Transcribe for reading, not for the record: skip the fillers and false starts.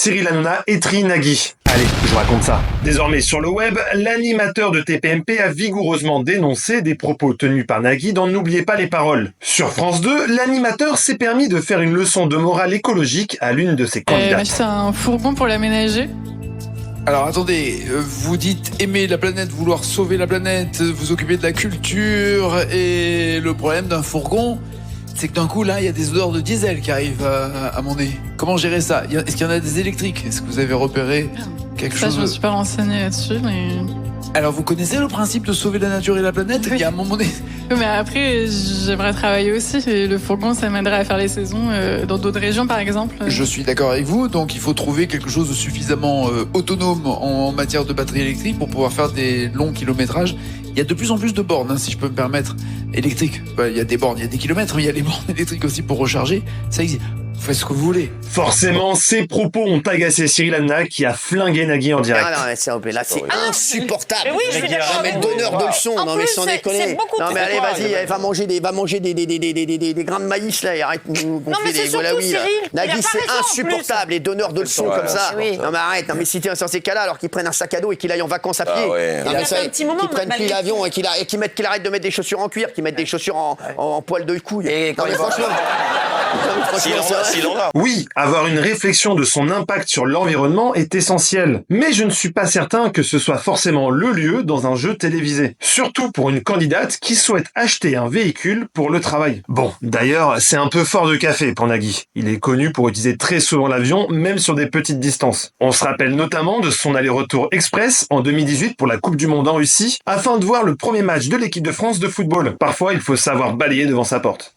Cyril Hanouna étrille Nagui. Allez, je vous raconte ça. Désormais sur le web, l'animateur de TPMP a vigoureusement dénoncé des propos tenus par Nagui dans N'oubliez pas les paroles. Sur France 2, l'animateur s'est permis de faire une leçon de morale écologique à l'une de ses candidates. M'acheter un fourgon pour l'aménager. Alors attendez, vous dites aimer la planète, vouloir sauver la planète, vous occuper de la culture, et le problème d'un fourgon, c'est que d'un coup là il y a des odeurs de diesel qui arrivent à mon nez. Comment gérer ça? Est-ce qu'il y en a des électriques? Est-ce que vous avez repéré quelque chose? Je me suis pas renseignée là-dessus, mais... Alors vous connaissez le principe de sauver la nature et la planète? Oui. Il y a un moment donné... Oui, mais après, j'aimerais travailler aussi. Et le fourgon, ça m'aiderait à faire les saisons dans d'autres régions, par exemple. Je suis d'accord avec vous, donc il faut trouver quelque chose de suffisamment autonome en matière de batterie électrique pour pouvoir faire des longs kilométrages. Il y a de plus en plus de bornes, si je peux me permettre, électriques. Il y a des bornes, il y a des kilomètres, mais il y a les bornes électriques aussi pour recharger. Ça existe. Vous faites ce que vous voulez. Forcément, ces propos ont agacé Cyril Hanouna qui a flingué Nagui en direct. Ah non, mais là, c'est insupportable. Mais oui, je suis d'accord. Non, mais le donneur de leçons, non, mais sans déconner. Non, mais allez, vas-y, va manger des grains de maïs, là, et arrête de nous gonfler des golaouis, là. Nagui, c'est insupportable, les donneurs de leçons comme ça. Non, mais arrête, non, mais si t'es dans ces cas-là, alors qu'ils prennent un sac à dos et qu'il aille en vacances à pied. Non, mais ça, qu'ils prennent plus l'avion et qu'il arrête de mettre des chaussures en cuir, qu'il mette des chaussures en poil de couille. Non, mais franchement. Oui, avoir une réflexion de son impact sur l'environnement est essentiel. Mais je ne suis pas certain que ce soit forcément le lieu dans un jeu télévisé. Surtout pour une candidate qui souhaite acheter un véhicule pour le travail. Bon, d'ailleurs, c'est un peu fort de café pour Nagui. Il est connu pour utiliser très souvent l'avion, même sur des petites distances. On se rappelle notamment de son aller-retour express en 2018 pour la Coupe du Monde en Russie, afin de voir le premier match de l'équipe de France de football. Parfois, il faut savoir balayer devant sa porte.